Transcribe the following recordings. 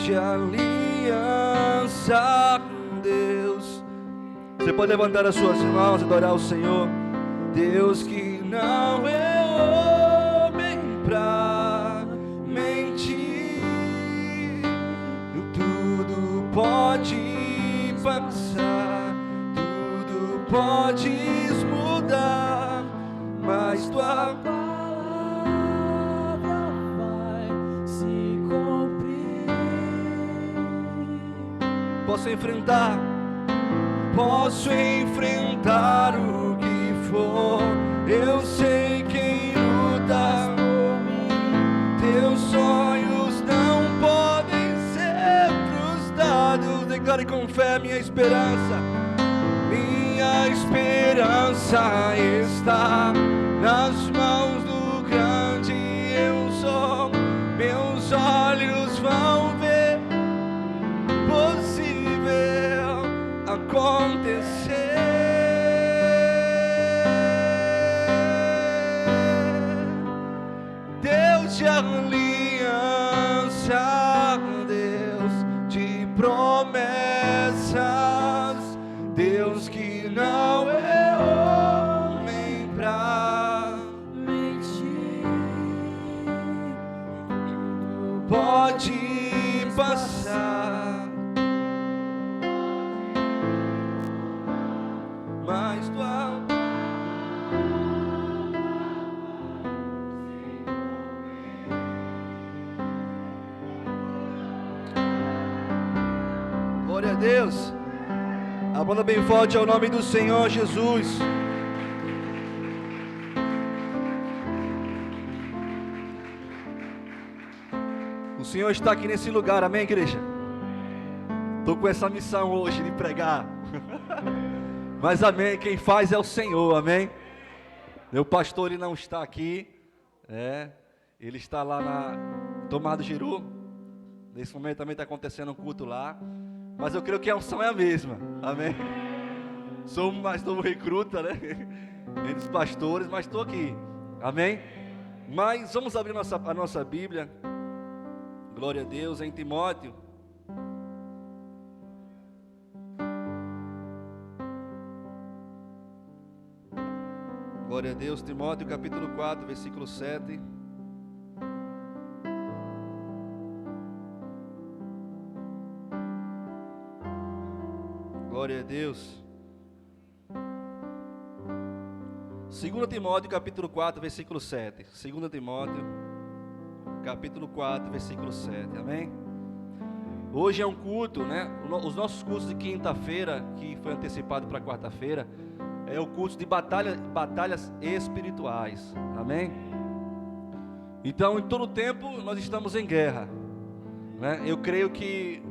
de aliança com Deus. Você pode levantar as suas mãos e adorar o Senhor. Deus que não é homem pra mentir, tudo pode passar, tudo podes mudar, mas tua palavra vai se cumprir. Posso enfrentar o que for, eu sei quem luta por mim. Teus sonhos não podem ser frustrados. Declare com fé: minha esperança está nas mãos do grande eu sou. Meus olhos vão ver possível acontecer. Deus de aliança, Deus de promessas, Deus que não é homem pra mentir, pode passar, mas tua glória a Deus. Aplauda bem forte ao nome do Senhor Jesus. O Senhor está aqui nesse lugar, amém, igreja? Estou com essa missão hoje de pregar. Mas amém, quem faz é o Senhor, amém? Meu pastor, ele não está aqui, ele está lá na Tomar do Giru. Nesse momento também está acontecendo um culto lá. Mas eu creio que a unção é a mesma, amém? Sou mais novo recruta, né? Entre os pastores, mas estou aqui, amém? Mas vamos abrir a nossa Bíblia, glória a Deus, em Timóteo. Glória a Deus, Timóteo capítulo 4, versículo 7. Glória a Deus. 2 Timóteo capítulo 4, versículo 7. 2 Timóteo capítulo 4, versículo 7. Amém? Hoje é um culto, né? Os nossos cultos de quinta-feira, que foi antecipado para quarta-feira, é o culto de batalhas espirituais. Amém? Então, em todo tempo, nós estamos em guerra, né? Eu creio que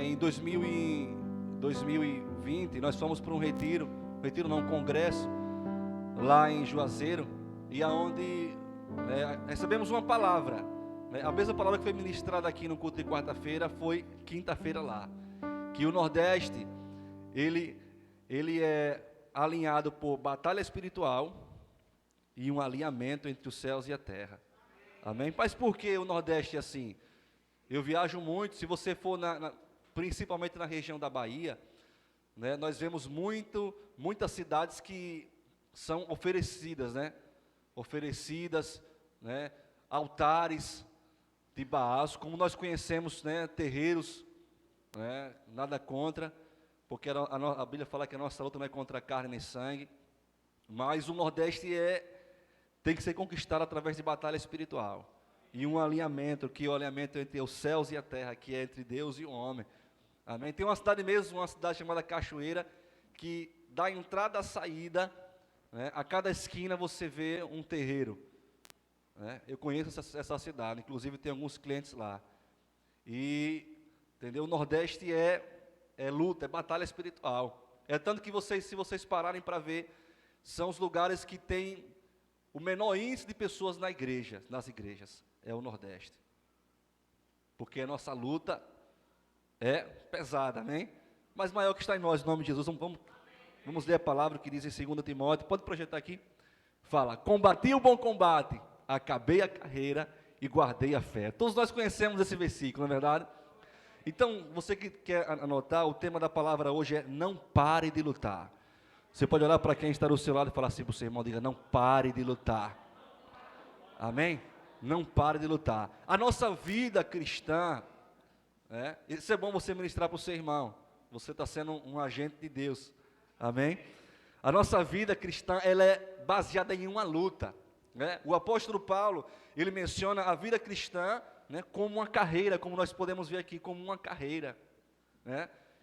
em 2020, nós fomos para um um congresso, lá em Juazeiro, e aonde recebemos uma palavra, a mesma palavra que foi ministrada aqui no culto de quarta-feira, foi quinta-feira lá, que o Nordeste, ele é alinhado por batalha espiritual e um alinhamento entre os céus e a terra, amém? Mas por que o Nordeste é assim? Eu viajo muito, se você for principalmente na região da Bahia, né, nós vemos muitas cidades que são oferecidas, altares de Baás, como nós conhecemos, terreiros, nada contra, porque a Bíblia fala que a nossa luta não é contra carne nem sangue, mas o Nordeste tem que ser conquistado através de batalha espiritual, e um alinhamento, que é o alinhamento entre os céus e a terra, que é entre Deus e o homem, amém? Tem uma cidade chamada Cachoeira, que da entrada à saída, a cada esquina você vê um terreiro, eu conheço essa cidade, inclusive tem alguns clientes lá, e, entendeu? O Nordeste é luta, é batalha espiritual, é tanto que se vocês pararem para ver, são os lugares que tem o menor índice de pessoas nas igrejas, é o Nordeste, porque a nossa luta é pesada, amém? Mas maior que está em nós, em nome de Jesus. Vamos ler a palavra que diz em 2 Timóteo, pode projetar aqui, fala: combati o bom combate, acabei a carreira e guardei a fé. Todos nós conhecemos esse versículo, não é verdade? Então, você que quer anotar, o tema da palavra hoje é não pare de lutar. Você pode olhar para quem está do seu lado e falar assim para o seu irmão, diga, não pare de lutar. Amém? Não pare de lutar. A nossa vida cristã, isso é bom você ministrar para o seu irmão. Você está sendo um agente de Deus. Amém? A nossa vida cristã, ela é baseada em uma luta. O apóstolo Paulo, ele menciona a vida cristã, como uma carreira, como nós podemos ver aqui, como uma carreira.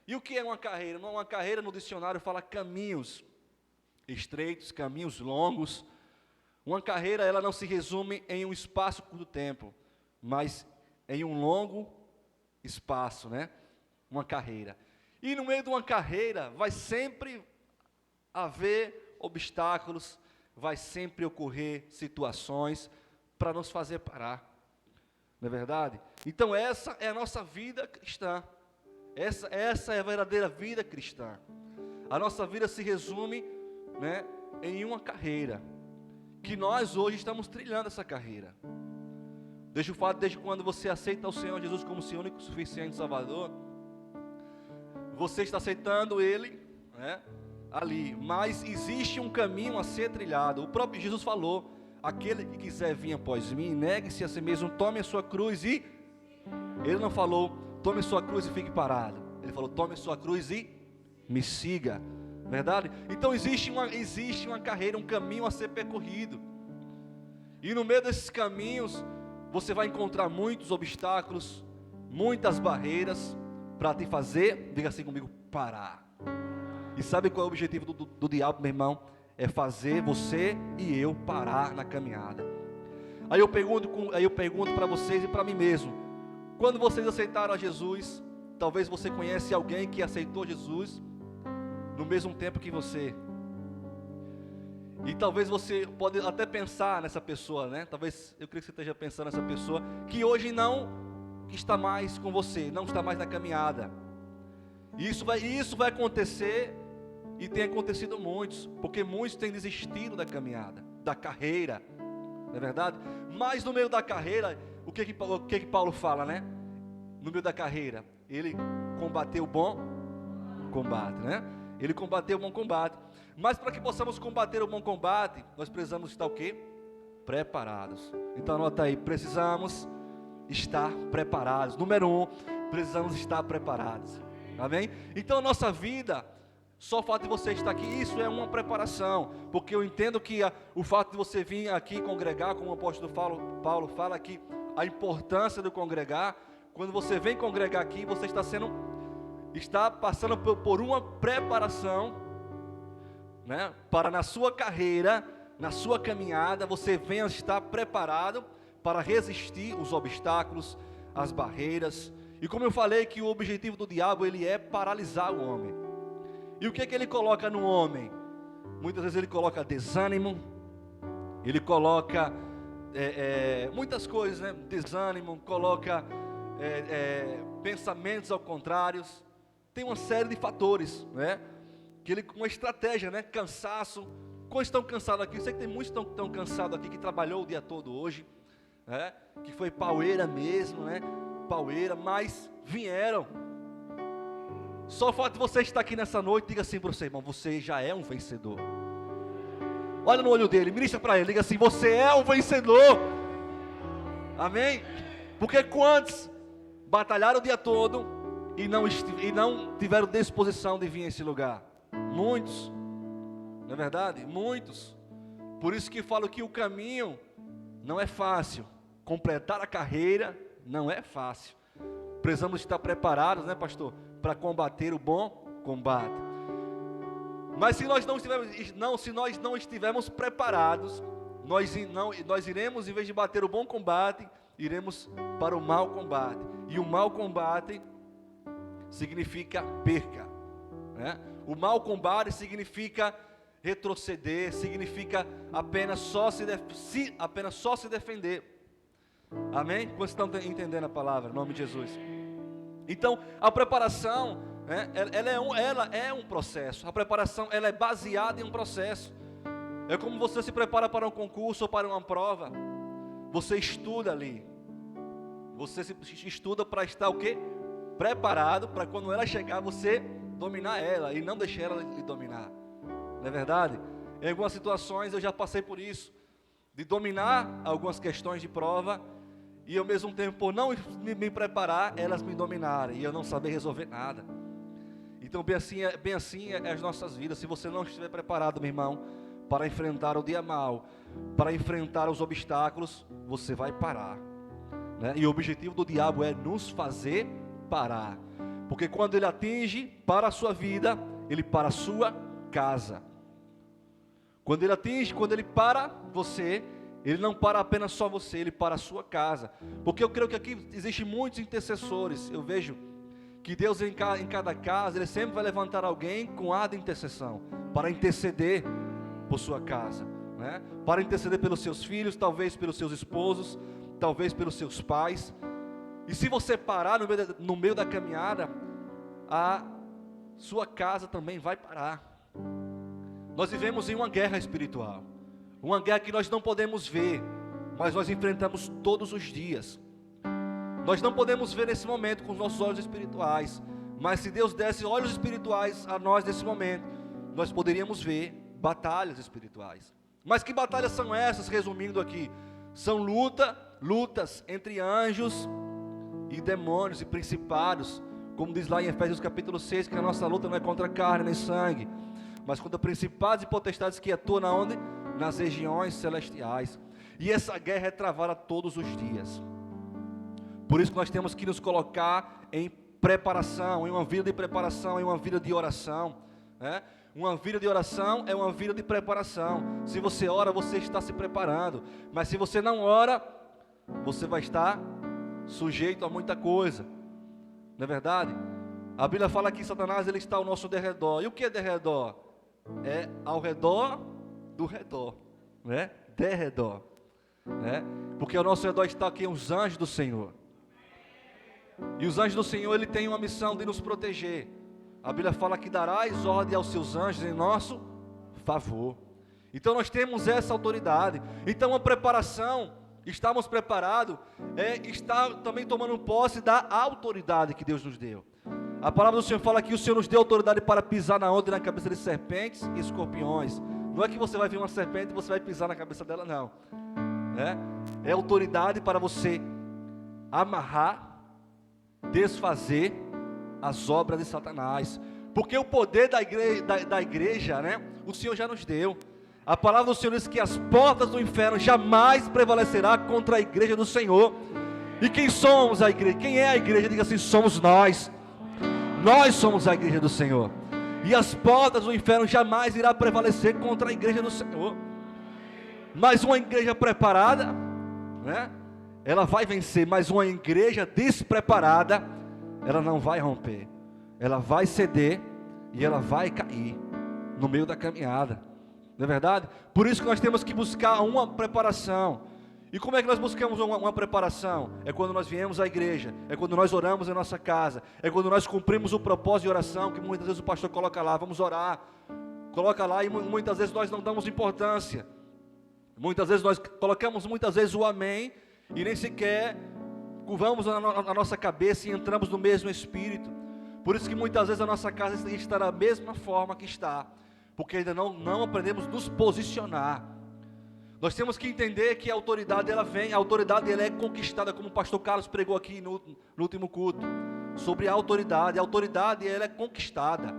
E o que é uma carreira? Uma carreira no dicionário fala caminhos estreitos, caminhos longos. Uma carreira, ela não se resume em um espaço do tempo, mas em um longo espaço, Uma carreira. E no meio de uma carreira, vai sempre haver obstáculos, vai sempre ocorrer situações para nos fazer parar. Não é verdade? Então essa é a nossa vida cristã. Essa é a verdadeira vida cristã. A nossa vida se resume, em uma carreira. Que nós hoje estamos trilhando essa carreira. Desde quando você aceita o Senhor Jesus como seu único suficiente Salvador, você está aceitando Ele, ali. Mas existe um caminho a ser trilhado. O próprio Jesus falou, aquele que quiser vir após mim, negue-se a si mesmo, tome a sua cruz e... Ele não falou, tome a sua cruz e fique parado. Ele falou, tome a sua cruz e me siga. Verdade? Então existe uma carreira, um caminho a ser percorrido. E no meio desses caminhos, você vai encontrar muitos obstáculos, muitas barreiras, para te fazer, diga assim comigo, parar. E sabe qual é o objetivo do diabo, meu irmão? É fazer você e eu parar na caminhada. Aí eu pergunto para vocês e para mim mesmo, quando vocês aceitaram a Jesus, talvez você conhece alguém que aceitou Jesus no mesmo tempo que você. E talvez você pode até pensar nessa pessoa, Talvez, eu creio que você esteja pensando nessa pessoa que hoje não está mais com você, não está mais na caminhada. E isso vai acontecer, e tem acontecido muitos, porque muitos têm desistido da caminhada, da carreira, não é verdade? Mas no meio da carreira, o que Paulo fala, No meio da carreira, ele combateu o bom combate, Ele combateu o bom combate. Mas para que possamos combater o bom combate, nós precisamos estar o quê? Preparados. Então anota aí, precisamos estar preparados. Número 1, precisamos estar preparados. Amém? Então a nossa vida, só o fato de você estar aqui, isso é uma preparação. Porque eu entendo que o fato de você vir aqui congregar, como o apóstolo Paulo fala aqui, a importância do congregar. Quando você vem congregar aqui, você está passando por uma preparação, para na sua carreira, na sua caminhada, você venha estar preparado para resistir os obstáculos, as barreiras. E como eu falei que o objetivo do diabo, ele é paralisar o homem. E o que ele coloca no homem? Muitas vezes ele coloca desânimo, ele coloca muitas coisas, desânimo, coloca pensamentos ao contrário. Tem uma série de fatores, que ele, uma estratégia, cansaço. Quantos estão cansados aqui? Eu sei que tem muitos que estão cansados aqui, que trabalhou o dia todo hoje, que foi paueira mesmo, paueira, mas vieram. Só o fato de você estar aqui nessa noite, diga assim para você, irmão, você já é um vencedor. Olha no olho dele, ministra para ele, diga assim, você é um vencedor. Amém? Porque quantos batalharam o dia todo e não tiveram disposição de vir a esse lugar? Muitos, não é verdade? Muitos. Por isso que falo que o caminho não é fácil. Completar a carreira não é fácil. Precisamos estar preparados, pastor? Para combater o bom combate. Mas se nós não estivermos preparados, nós iremos, em vez de bater o bom combate, iremos para o mau combate. E o mau combate significa perca, O mau combate significa retroceder, significa apenas só se defender. Amém? Vocês estão entendendo a palavra, em nome de Jesus. Então, a preparação, ela é um processo. A preparação, ela é baseada em um processo. É como você se prepara para um concurso ou para uma prova. Você estuda ali. Você se estuda para estar o quê? preparado para quando ela chegar, você dominar ela e não deixar ela lhe dominar. Não é verdade? Em algumas situações eu já passei por isso, de dominar algumas questões de prova e ao mesmo tempo, por não me preparar, elas me dominarem e eu não saber resolver nada. Então bem assim é as nossas vidas. Se você não estiver preparado, meu irmão, para enfrentar o dia mau, para enfrentar os obstáculos, você vai parar, né? E o objetivo do diabo é nos fazer parar, porque quando ele atinge para a sua vida, ele para a sua casa. Quando ele para você, ele não para apenas só você, ele para a sua casa. Porque eu creio que aqui existem muitos intercessores. Eu vejo que Deus em cada casa, Ele sempre vai levantar alguém com ar de intercessão, para interceder por sua casa, né? Para interceder pelos seus filhos, talvez pelos seus esposos, talvez pelos seus pais. E se você parar no meio da caminhada, a sua casa também vai parar. Nós vivemos em uma guerra espiritual, uma guerra que nós não podemos ver, mas nós enfrentamos todos os dias. Nós não podemos ver nesse momento com os nossos olhos espirituais, mas se Deus desse olhos espirituais a nós nesse momento, nós poderíamos ver batalhas espirituais. Mas que batalhas são essas, resumindo aqui? São lutas entre anjos e demônios e principados, como diz lá em Efésios capítulo 6, que a nossa luta não é contra carne nem sangue, mas contra principados e potestades que atuam na onde? Nas regiões celestiais. E essa guerra é travada todos os dias. Por isso que nós temos que nos colocar em preparação, em uma vida de preparação, em uma vida de oração, né? Uma vida de oração é uma vida de preparação. Se você ora, você está se preparando. Mas se você não ora, você vai estar sujeito a muita coisa. Não é verdade? A Bíblia fala que Satanás ele está ao nosso derredor. E o que é derredor? É ao redor do redor, né? Derredor, né? Porque ao nosso redor está aqui os anjos do Senhor. E os anjos do Senhor, ele tem uma missão de nos proteger. A Bíblia fala que darás ordem aos seus anjos em nosso favor. Então nós temos essa autoridade. Então a preparação, estamos preparados, está também tomando posse da autoridade que Deus nos deu. A palavra do Senhor fala que o Senhor nos deu autoridade para pisar na onda e na cabeça de serpentes e escorpiões. Não é que você vai ver uma serpente e você vai pisar na cabeça dela, não. É autoridade para você amarrar, desfazer as obras de Satanás, porque o poder da igreja, né, o Senhor já nos deu. A palavra do Senhor diz que as portas do inferno jamais prevalecerá contra a igreja do Senhor. E quem somos a igreja? Quem é a igreja? Diga assim: somos nós. Nós somos a igreja do Senhor. E as portas do inferno jamais irá prevalecer contra a igreja do Senhor. Mas uma igreja preparada, né, ela vai vencer. Mas uma igreja despreparada, ela não vai romper. Ela vai ceder e ela vai cair no meio da caminhada. Não é verdade? Por isso que nós temos que buscar uma preparação. E como é que nós buscamos uma preparação? É quando nós viemos à igreja, é quando nós oramos em nossa casa, é quando nós cumprimos o propósito de oração, que muitas vezes o pastor coloca lá, vamos orar, coloca lá, e muitas vezes nós não damos importância. Muitas vezes nós colocamos o amém, e nem sequer curvamos a nossa cabeça e entramos no mesmo espírito. Por isso que muitas vezes a nossa casa está da mesma forma que está, porque ainda não aprendemos a nos posicionar. Nós temos que entender que a autoridade ela vem, a autoridade ela é conquistada, como o pastor Carlos pregou aqui no último culto, sobre a autoridade ela é conquistada,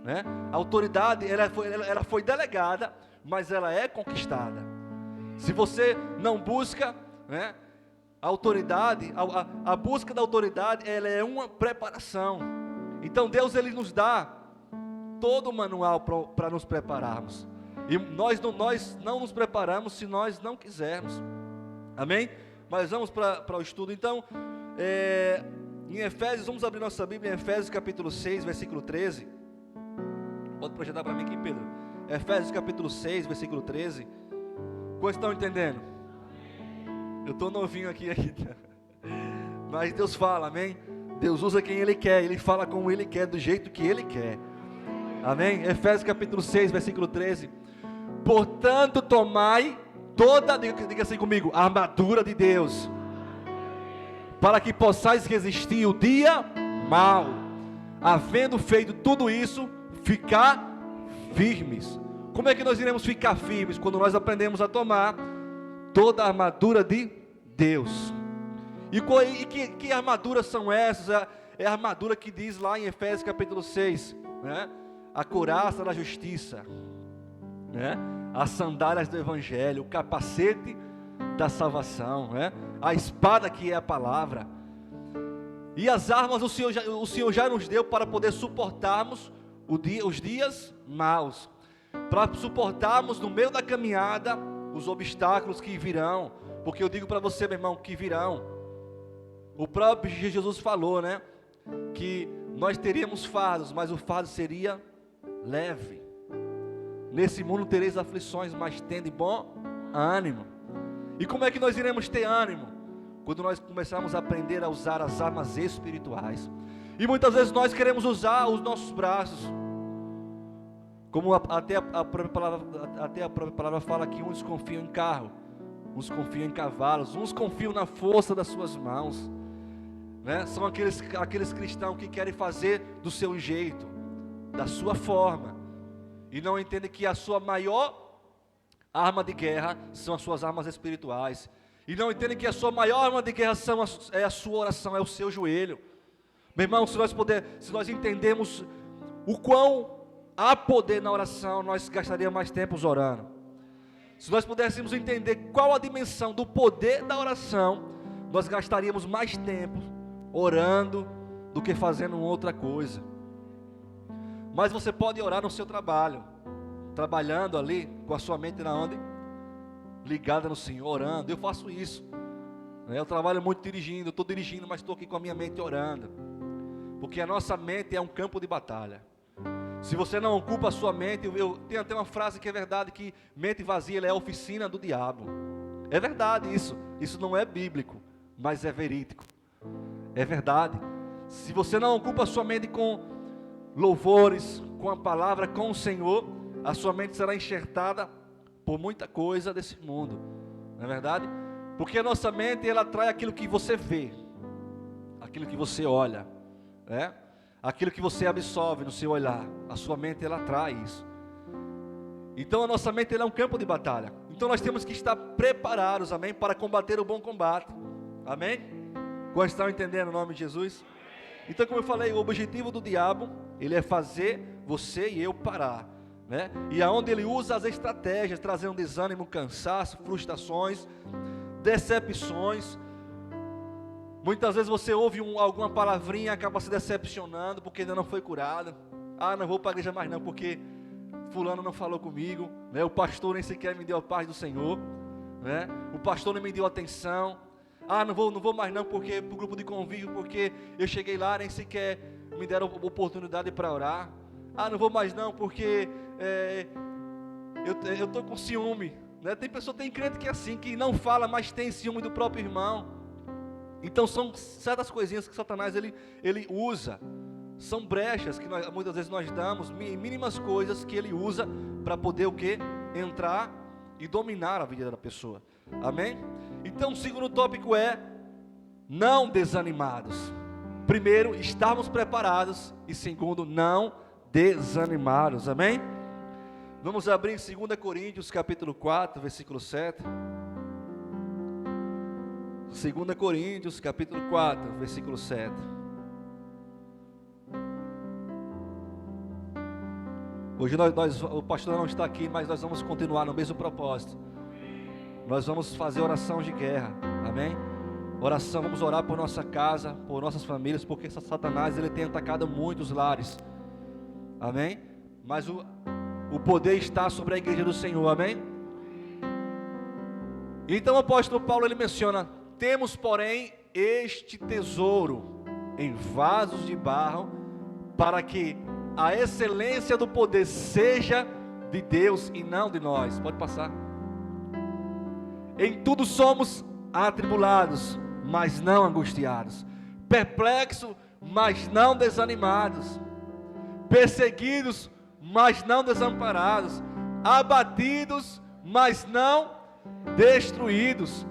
né? A autoridade ela foi delegada, mas ela é conquistada. Se você não busca, né, a autoridade, a busca da autoridade, ela é uma preparação. Então Deus ele nos dá todo o manual para nos prepararmos. E nós não nos preparamos se nós não quisermos. Amém? Mas vamos para o estudo. Então, em Efésios, vamos abrir nossa Bíblia em Efésios capítulo 6, versículo 13. Pode projetar para mim aqui, Pedro. Efésios capítulo 6, versículo 13. Quantos estão entendendo? Eu estou novinho aqui. Mas Deus fala, amém? Deus usa quem Ele quer. Ele fala como Ele quer, do jeito que Ele quer. Amém? Efésios capítulo 6, versículo 13. Portanto, tomai toda, diga assim comigo, a armadura de Deus, para que possais resistir o dia mal. Havendo feito tudo isso, ficar firmes. Como é que nós iremos ficar firmes? Quando nós aprendemos a tomar toda a armadura de Deus. E que armaduras são essas? É a armadura que diz lá em Efésios capítulo 6, né? A couraça da justiça, né? As sandálias do evangelho, o capacete da salvação, né? A espada que é a palavra. E as armas o Senhor já nos deu para poder suportarmos os dias maus, para suportarmos no meio da caminhada os obstáculos que virão, porque eu digo para você, meu irmão, que virão. O próprio Jesus falou, né, que nós teríamos fardos, mas o fardo seria leve. Nesse mundo tereis aflições, mas tende bom ânimo. E como é que nós iremos ter ânimo? Quando nós começarmos a aprender a usar as armas espirituais. E muitas vezes nós queremos usar os nossos braços, como até a própria palavra fala que uns confiam em carro, uns confiam em cavalos, uns confiam na força das suas mãos, né? São aqueles cristãos que querem fazer do seu jeito, da sua forma, e não entendem que a sua maior arma de guerra são as suas armas espirituais, e não entendem que a sua maior arma de guerra é a sua oração, é o seu joelho. Meu irmão, se nós entendemos o quão há poder na oração, nós gastaríamos mais tempo orando. Se nós pudéssemos entender qual a dimensão do poder da oração, nós gastaríamos mais tempo orando do que fazendo outra coisa. Mas você pode orar no seu trabalho, trabalhando ali com a sua mente na onde? Ligada no Senhor, orando. Eu faço isso. Eu trabalho muito dirigindo, estou dirigindo, mas estou aqui com a minha mente orando. Porque a nossa mente é um campo de batalha. Se você não ocupa a sua mente, eu tenho até uma frase que é verdade, que mente vazia ela é a oficina do diabo. É verdade isso. Isso não é bíblico, mas é verídico. É verdade. Se você não ocupa a sua mente com louvores, com a palavra, com o Senhor, a sua mente será enxertada por muita coisa desse mundo. Não é verdade? Porque a nossa mente, ela atrai aquilo que você vê, aquilo que você olha, né? Aquilo que você absorve no seu olhar. A sua mente, ela atrai isso. Então a nossa mente, ela é um campo de batalha. Então nós temos que estar preparados, amém, para combater o bom combate. Amém? Quantos estão entendendo o nome de Jesus? Então, como eu falei, o objetivo do diabo, ele é fazer você e eu parar, né? E aonde ele usa as estratégias, trazendo desânimo, cansaço, frustrações, decepções. Muitas vezes você ouve alguma palavrinha e acaba se decepcionando porque ainda não foi curado. Ah, não vou para a igreja mais não, porque fulano não falou comigo, né? O pastor nem sequer me deu a paz do Senhor, né? O pastor não me deu atenção. Ah, não vou mais não, porque para o grupo de convívio, porque eu cheguei lá, nem sequer me deram oportunidade para orar. Ah, não vou mais não, porque eu estou com ciúme, né? Tem crente que é assim, que não fala, mas tem ciúme do próprio irmão. Então são certas coisinhas que Satanás ele usa, são brechas que muitas vezes nós damos, mínimas coisas que ele usa para poder o quê? Entrar e dominar a vida da pessoa. Amém? Então o segundo tópico é não desanimados. Primeiro, estarmos preparados, e segundo, não desanimados. Amém? Vamos abrir em 2 Coríntios capítulo 4, versículo 7. 2 Coríntios capítulo 4, versículo 7. Hoje o pastor não está aqui, mas nós vamos continuar no mesmo propósito. Nós vamos fazer oração de guerra, amém? Oração, vamos orar por nossa casa, por nossas famílias, porque Satanás ele tem atacado muitos lares, amém? Mas o poder está sobre a igreja do Senhor, amém? Então o apóstolo Paulo ele menciona: temos porém este tesouro em vasos de barro, para que a excelência do poder seja de Deus e não de nós. Pode passar. Em tudo somos atribulados, mas não angustiados, perplexos, mas não desanimados, perseguidos, mas não desamparados, abatidos, mas não destruídos.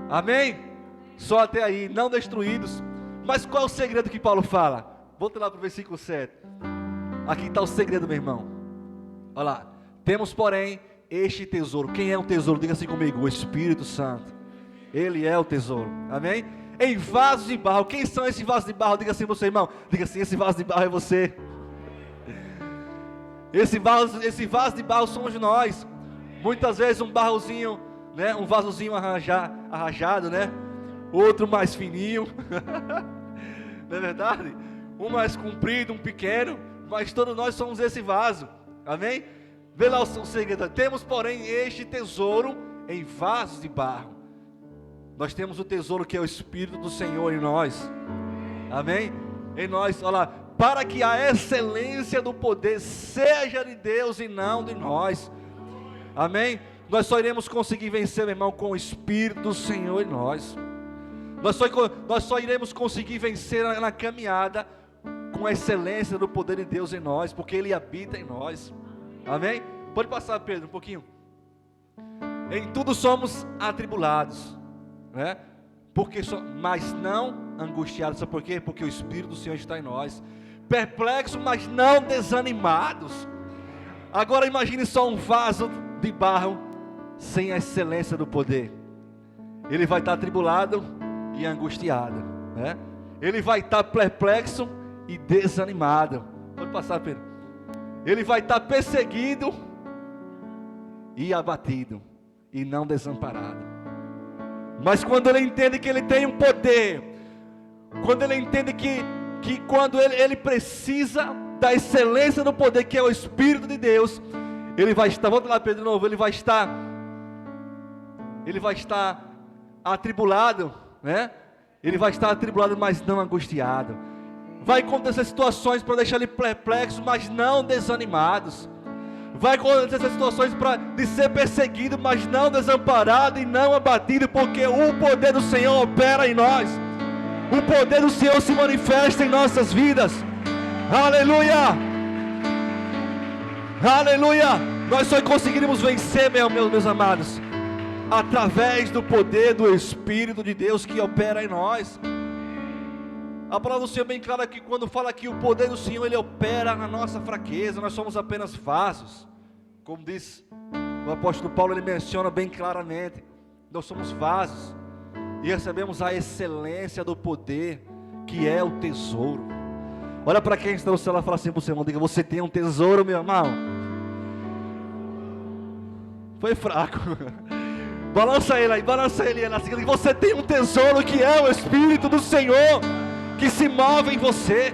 Amém? Só até aí, não destruídos. Mas qual é o segredo que Paulo fala? volta lá para o versículo 7. Aqui está o segredo, meu irmão. Olha lá. Temos, porém, este tesouro. Quem é o tesouro? Diga assim comigo: o Espírito Santo. Ele é o tesouro. Amém? Em vasos de barro. Quem são esses vasos de barro? Diga assim você, irmão. Diga assim: esse vaso de barro é você. Esse vaso de barro somos nós. Muitas vezes um barrozinho, né? Um vasozinho arranjado, né? Outro mais fininho. Não é verdade? Um mais comprido, um pequeno. Mas todos nós somos esse vaso. Amém? Vê lá o segredo. Temos, porém, este tesouro em vasos de barro. Nós temos o tesouro que é o Espírito do Senhor em nós. Amém? Em nós, olha lá. Para que a excelência do poder seja de Deus e não de nós. Amém? Nós só iremos conseguir vencer, meu irmão, com o Espírito do Senhor em nós. Nós só iremos conseguir vencer na caminhada com a excelência do poder de Deus em nós, porque Ele habita em nós. Amém? Pode passar, Pedro, um pouquinho. Em tudo somos atribulados, né? Mas não angustiados. Sabe por quê? Porque o Espírito do Senhor está em nós. Perplexos, mas não desanimados. Agora imagine só um vaso de barro sem a excelência do poder. Ele vai estar atribulado e angustiado, né? Ele vai estar perplexo e desanimado. Pode passar, Pedro. Ele vai estar perseguido e abatido e não desamparado. Mas quando ele entende que ele tem um poder, quando ele entende que quando ele precisa da excelência do poder, que é o Espírito de Deus, ele vai estar, volta lá, Pedro, de novo, ele vai estar atribulado, né? Ele vai estar atribulado, mas não angustiado. Vai acontecer situações para deixar ele perplexo, mas não desanimados. Vai acontecer situações de ser perseguido, mas não desamparado e não abatido, porque o poder do Senhor opera em nós. O poder do Senhor se manifesta em nossas vidas. Aleluia! Aleluia! Nós só conseguiremos vencer, meus amados, através do poder do Espírito de Deus que opera em nós. A palavra do Senhor é bem clara que quando fala que o poder do Senhor, Ele opera na nossa fraqueza. Nós somos apenas vasos. Como diz o apóstolo Paulo, ele menciona bem claramente. Nós somos vasos e recebemos a excelência do poder, que é o tesouro. Olha para quem está no celular e fala assim para o seu irmão: diga, você tem um tesouro, meu irmão. Foi fraco. Balança ele aí, assim, você tem um tesouro que é o Espírito do Senhor, que se move em você.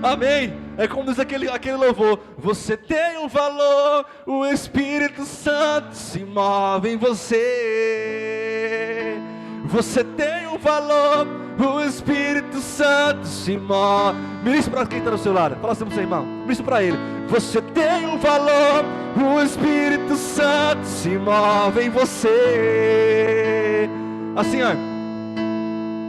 Amém? É como diz aquele louvor: você tem um valor, o Espírito Santo se move em você. Você tem um valor, o Espírito Santo se move. Ministra para quem está no seu lado, fala assim para o seu irmão, ministra para ele: você tem um valor, o Espírito Santo se move em você. Assim, ó.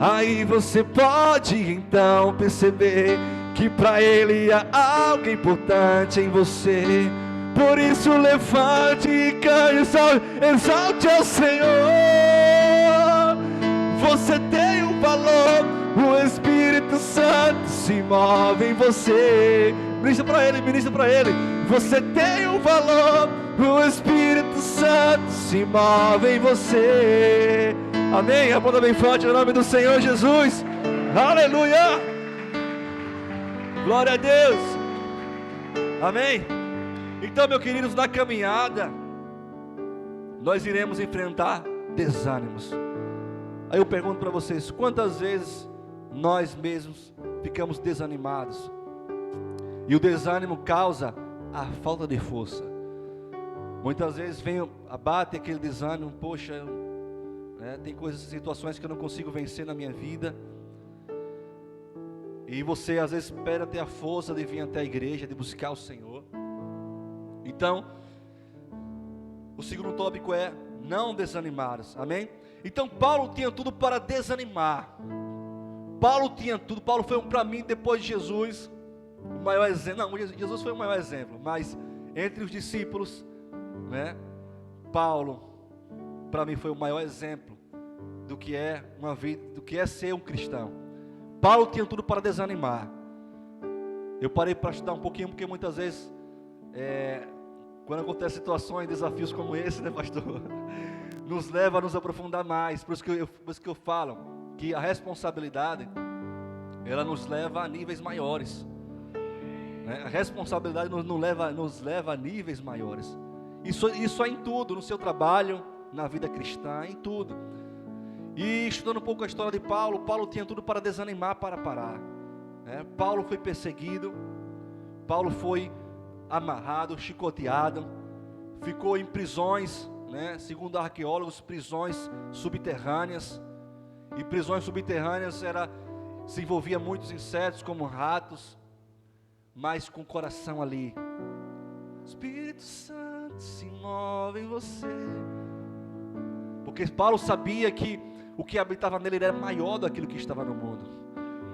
Aí você pode então perceber que para Ele há algo importante em você. Por isso levante e cante, exalte ao Senhor. Você tem um valor, o Espírito Santo se move em você. Ministra para Ele, você tem um valor, o Espírito Santo se move em você. Amém? Aponta bem forte no nome do Senhor Jesus. Aleluia! Glória a Deus. Amém? Então, meus queridos, na caminhada nós iremos enfrentar desânimos. Aí eu pergunto para vocês: quantas vezes nós mesmos ficamos desanimados? E o desânimo causa a falta de força. Muitas vezes abate aquele desânimo: poxa, tem coisas, situações que eu não consigo vencer na minha vida. E você às vezes espera ter a força de vir até a igreja, de buscar o Senhor. Então, o segundo tópico é não desanimados. Amém? Então Paulo tinha tudo para desanimar. Paulo tinha tudo. Paulo foi para mim, depois de Jesus, o maior exemplo. Não, Jesus foi o maior exemplo, mas entre os discípulos, Paulo para mim foi o maior exemplo do que é uma vida, do que é ser um cristão. Paulo tinha tudo para desanimar, Eu parei para estudar um pouquinho, porque muitas vezes, quando acontecem situações, desafios como esse, né, pastor, nos leva a nos aprofundar mais. Por isso que eu falo que a responsabilidade, ela nos leva a níveis maiores, né? A responsabilidade nos leva a níveis maiores. Isso é em tudo, no seu trabalho, na vida cristã, em tudo. E estudando um pouco a história de Paulo, Paulo tinha tudo para desanimar, para parar, né? Paulo foi perseguido, Paulo foi amarrado, chicoteado, ficou em prisões, né? Segundo arqueólogos, prisões subterrâneas. E prisões subterrâneas se envolvia muitos insetos como ratos, mas com o coração ali. Espírito Santo se move em você. Porque Paulo sabia que o que habitava nele era maior do que estava no mundo.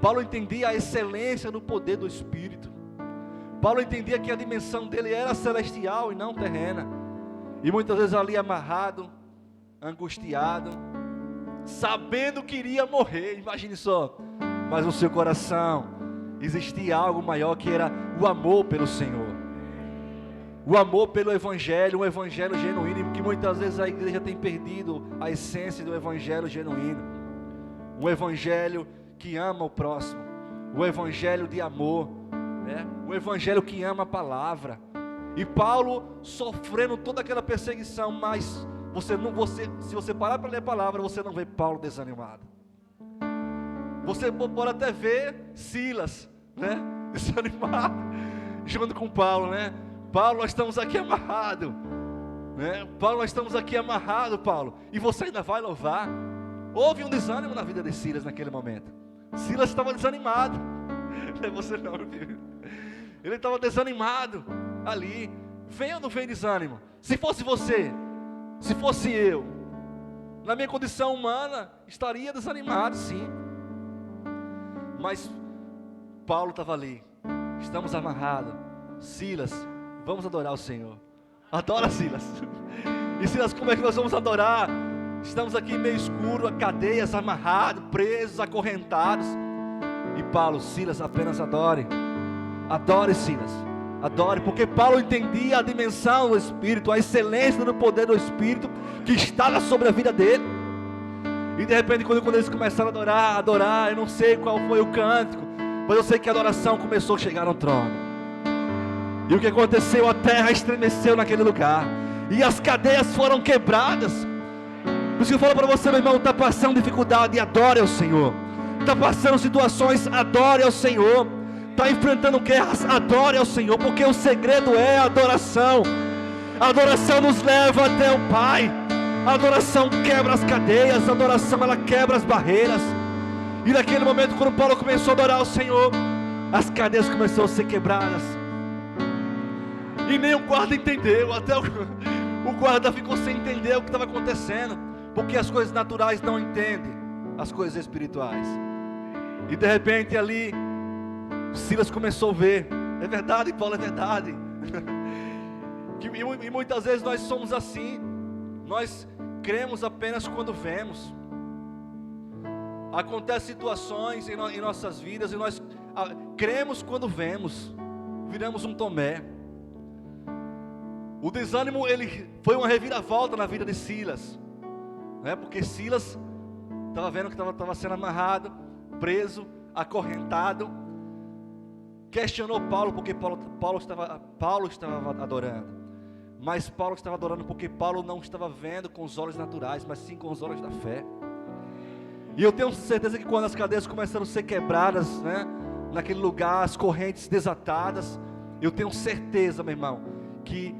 Paulo entendia a excelência do poder do Espírito. Paulo entendia que a dimensão dele era celestial e não terrena. E muitas vezes ali amarrado, angustiado, sabendo que iria morrer, imagine só. Mas no seu coração existia algo maior, que era o amor pelo Senhor, o amor pelo Evangelho, um Evangelho genuíno, que muitas vezes a igreja tem perdido a essência do Evangelho genuíno. Um Evangelho que ama o próximo, o Evangelho de amor, né? O Evangelho que ama a palavra. E Paulo sofrendo toda aquela perseguição, mas se você parar para ler a palavra, você não vê Paulo desanimado. Você pode até ver Silas, né, desanimado, junto com Paulo, né? Paulo, nós estamos aqui amarrados, né? Paulo, nós estamos aqui amarrados, Paulo, e você ainda vai louvar. Houve um desânimo na vida de Silas naquele momento. Silas estava desanimado. Não é você não, filho. Ele estava desanimado ali. Vem ou não vem desânimo? Se fosse você, se fosse eu, na minha condição humana, estaria desanimado, sim. Mas Paulo estava ali. Estamos amarrados. Silas, vamos adorar o Senhor. Adora, Silas. E Silas, como é que nós vamos adorar? Estamos aqui meio escuro, a cadeias, amarrados, presos, acorrentados. E Paulo, Silas, apenas adore. Adore, Silas. Adore, porque Paulo entendia a dimensão do Espírito, a excelência do poder do Espírito que estava sobre a vida dele. E de repente, quando eles começaram a adorar, eu não sei qual foi o cântico, mas eu sei que a adoração começou a chegar no trono. E o que aconteceu? A terra estremeceu naquele lugar, e as cadeias foram quebradas. Por isso que eu falo para você, meu irmão, está passando dificuldade, adore ao Senhor. Está passando situações, adore ao Senhor. Está enfrentando guerras, adore ao Senhor, porque o segredo é a adoração. A adoração nos leva até o Pai. A adoração quebra as cadeias, a adoração ela quebra as barreiras. E naquele momento, quando Paulo começou a adorar ao Senhor, as cadeias começaram a ser quebradas. E nem o guarda entendeu, até o guarda ficou sem entender o que estava acontecendo, porque as coisas naturais não entendem as coisas espirituais. E de repente ali, Silas começou a ver, é verdade, Paulo, é verdade. E muitas vezes nós somos assim, nós cremos apenas quando vemos. Acontecem situações em nossas vidas e nós cremos quando vemos, viramos um Tomé. O desânimo, ele foi uma reviravolta na vida de Silas, né? Porque Silas estava vendo que estava sendo amarrado, preso, acorrentado. Questionou Paulo, porque Paulo estava adorando. Mas Paulo estava adorando porque Paulo não estava vendo com os olhos naturais, mas sim com os olhos da fé. E eu tenho certeza que quando as cadeias começaram a ser quebradas, né, naquele lugar, as correntes desatadas, eu tenho certeza, meu irmão, que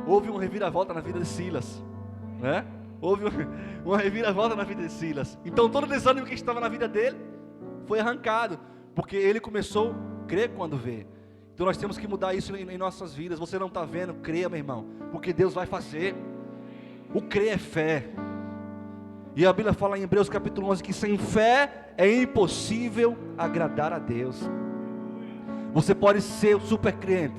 houve uma reviravolta na vida de Silas, né? Houve uma reviravolta na vida de Silas. Então todo o desânimo que estava na vida dele foi arrancado, porque ele começou a crer quando vê. Então nós temos que mudar isso em nossas vidas. Você não está vendo, creia, meu irmão, porque Deus vai fazer. O crer é fé. E a Bíblia fala em Hebreus capítulo 11 que sem fé é impossível agradar a Deus. Você pode ser super crente,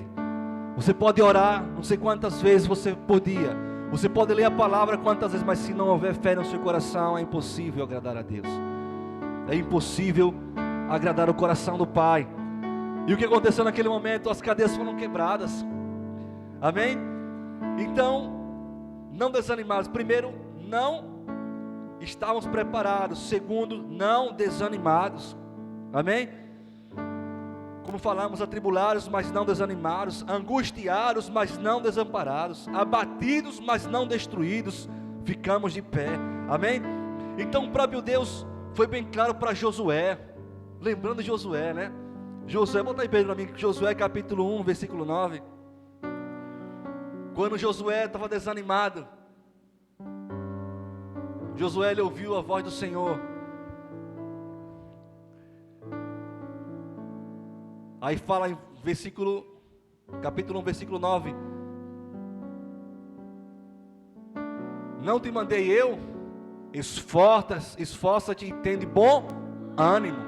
você pode orar não sei quantas vezes por dia, você pode ler a palavra quantas vezes, mas se não houver fé no seu coração, é impossível agradar a Deus. É impossível agradar o coração do Pai. E o que aconteceu naquele momento? As cadeias foram quebradas. Amém? Então, não desanimados. Primeiro, não estávamos preparados. Segundo, não desanimados. Amém? Como falamos, atribulados, mas não desanimados, angustiados, mas não desamparados, abatidos, mas não destruídos, ficamos de pé. Amém? Então o próprio Deus foi bem claro para Josué, lembrando de Josué, né? Josué, bota aí para mim, Josué capítulo 1, versículo 9. Quando Josué estava desanimado, Josué, ele ouviu a voz do Senhor. Aí fala em capítulo 1, versículo 9. Não te mandei eu? Esforça-te e tem de bom ânimo.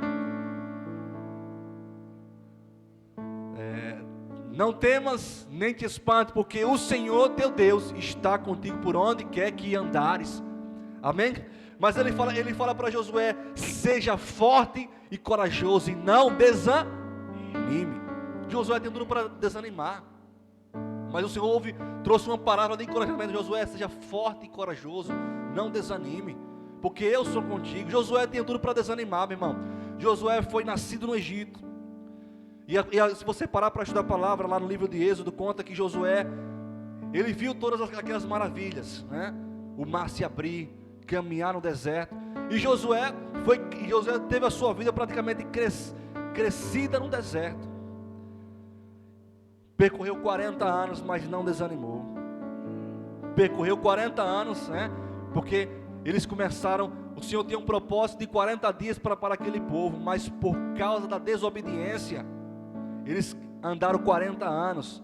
Não temas, nem te espante, porque o Senhor teu Deus está contigo por onde quer que andares. Amém? Mas ele fala para Josué: seja forte e corajoso, e não desanime. Josué tem tudo para desanimar, mas o Senhor trouxe uma palavra de encorajamento. Josué, seja forte e corajoso, não desanime, porque eu sou contigo. Josué tem tudo para desanimar, meu irmão. Josué foi nascido no Egito, e se você parar para estudar a palavra lá no livro de Êxodo, conta que Josué, ele viu todas aquelas maravilhas, né? O mar se abrir, caminhar no deserto, e Josué teve a sua vida praticamente crescida no deserto. Percorreu 40 anos, mas não desanimou. Percorreu 40 anos, né? Porque eles começaram, o Senhor tinha um propósito de 40 dias para aquele povo, mas por causa da desobediência, eles andaram 40 anos,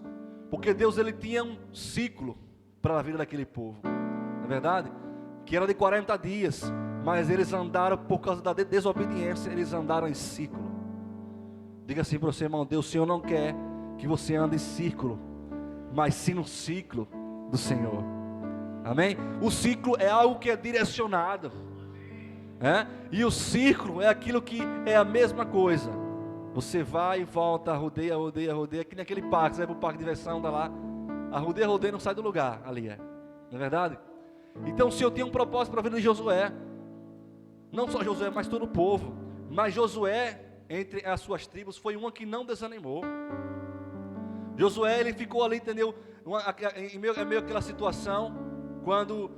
porque Deus, ele tinha um ciclo para a vida daquele povo, não é verdade? Que era de 40 dias, mas eles andaram por causa da desobediência, eles andaram em ciclo. Diga assim para você, irmão: Deus, o Senhor não quer que você ande em círculo, mas sim no ciclo do Senhor. Amém? O ciclo é algo que é direcionado, e o círculo é aquilo que é a mesma coisa. Você vai e volta, rodeia, que nem aquele parque. Você vai para o parque de diversão, está lá, a rodeia, não sai do lugar ali, não é verdade? Então o Senhor tinha um propósito para a vida de Josué, não só Josué, mas todo o povo. Mas Josué, entre as suas tribos, foi uma que não desanimou. Josué, ele ficou ali, entendeu? Em meio àquela situação, quando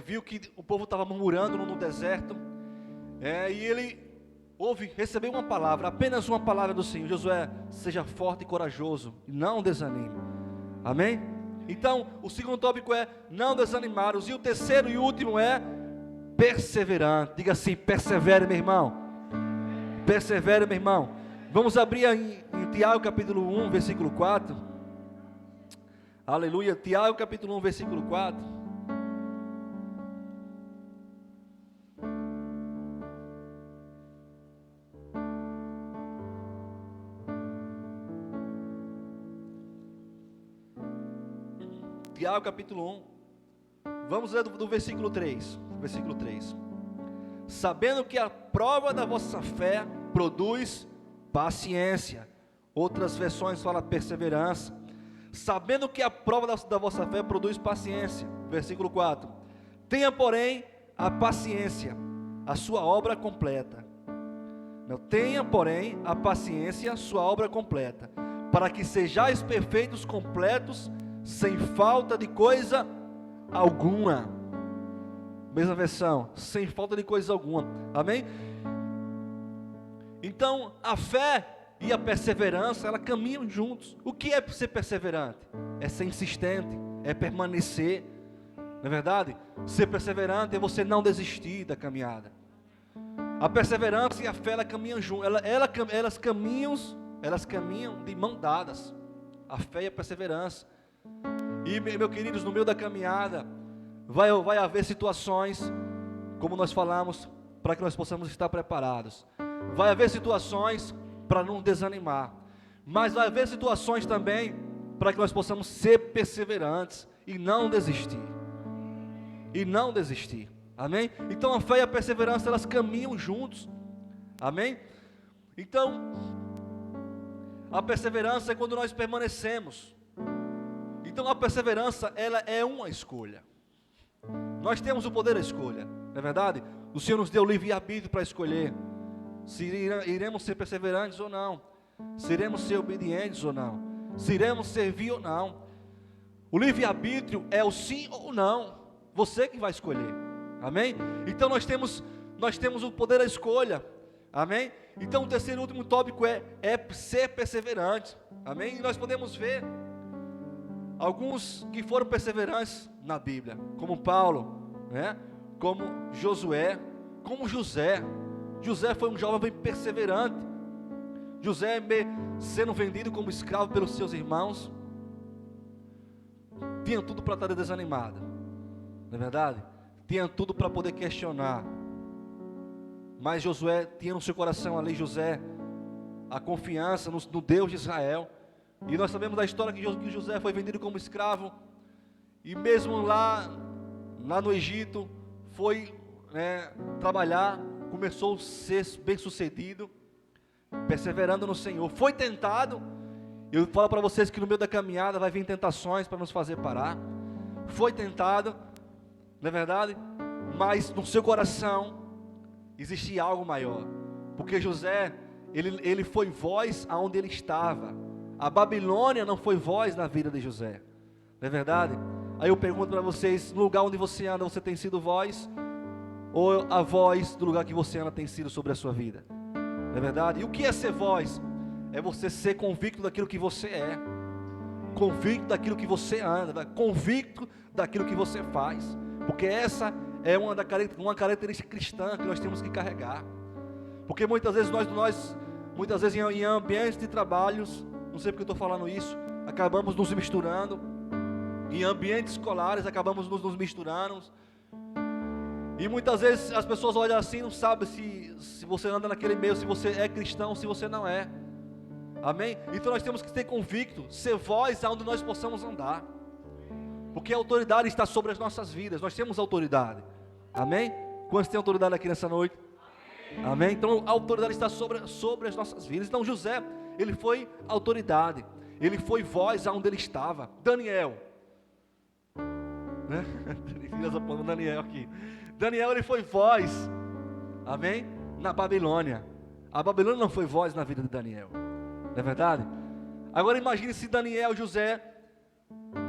viu que o povo estava murmurando no deserto, e ele recebeu uma palavra, apenas uma palavra do Senhor: Josué, seja forte e corajoso, e não desanime. Amém? Então, o segundo tópico é não desanimados, e o terceiro e último é perseverante. Diga assim: persevere, meu irmão. Persevere, meu irmão. Vamos abrir em Tiago capítulo 1, versículo 4. Aleluia. Tiago capítulo 1, versículo 4. Tiago capítulo 1. Vamos ler do versículo 3. Versículo 3. Sabendo que a prova da vossa fé produz paciência. Outras versões falam perseverança. Sabendo que a prova da vossa fé produz paciência. Versículo 4. Tenha, porém, a paciência, a sua obra completa. Não, tenha, porém, a paciência, a sua obra completa, para que sejais perfeitos, completos, sem falta de coisa alguma. Mesma versão, sem falta de coisa alguma. Amém? Então, a fé e a perseverança, elas caminham juntos. O que é ser perseverante? É ser insistente, é permanecer, não é verdade? Ser perseverante é você não desistir da caminhada. A perseverança e a fé, elas caminham juntas. Elas caminham de mão dadas. A fé e a perseverança. E, meus queridos, no meio da caminhada vai haver situações, como nós falamos, para que nós possamos estar preparados. Vai haver situações para não desanimar, mas vai haver situações também para que nós possamos ser perseverantes e não desistir. Amém? Então a fé e a perseverança, elas caminham juntos. Amém? Então A perseverança é quando nós permanecemos. Então a perseverança, ela é uma escolha. Nós temos o poder da escolha, não é verdade? O Senhor nos deu livre-arbítrio para escolher se iremos ser perseverantes ou não, se iremos ser obedientes ou não, se iremos servir ou não. O livre-arbítrio é o sim ou não, você que vai escolher, amém? Então nós temos o poder da escolha, amém? Então o terceiro e último tópico é ser perseverante, amém? E nós podemos ver alguns que foram perseverantes na Bíblia, como Paulo, né? Como Josué, como José. José foi um jovem perseverante. José, sendo vendido como escravo pelos seus irmãos, tinha tudo para estar desanimado, não é verdade? Tinha tudo para poder questionar, mas Josué tinha no seu coração ali, José, a confiança no Deus de Israel. E nós sabemos da história que José foi vendido como escravo, e mesmo lá no Egito, foi trabalhar, começou a ser bem sucedido, perseverando no Senhor. Foi tentado. Eu falo para vocês que no meio da caminhada vai vir tentações para nos fazer parar. Foi tentado, não é verdade? Mas no seu coração existia algo maior, porque José, ele foi voz aonde ele estava. A Babilônia não foi voz na vida de José, não é verdade? Aí eu pergunto para vocês, no lugar onde você anda, você tem sido voz? Ou a voz do lugar que você anda tem sido sobre a sua vida? Não é verdade? E o que é ser voz? É você ser convicto daquilo que você é, convicto daquilo que você anda, convicto daquilo que você faz, porque essa é uma característica cristã que nós temos que carregar. Porque muitas vezes muitas vezes em ambientes de trabalhos, não sei porque eu estou falando isso, acabamos nos misturando, em ambientes escolares acabamos nos misturando, e muitas vezes as pessoas olham assim, não sabem se você anda naquele meio, se você é cristão, se você não é, amém? Então nós temos que ter convicto, ser voz aonde nós possamos andar, porque a autoridade está sobre as nossas vidas, nós temos autoridade, amém? Quantos têm autoridade aqui nessa noite? Amém? Então a autoridade está sobre as nossas vidas. Então José, ele foi autoridade, ele foi voz aonde ele estava. Daniel, né? Daniel aqui. Daniel, ele foi voz, amém? Na Babilônia. A Babilônia não foi voz na vida de Daniel, não é verdade? Agora imagine se Daniel e José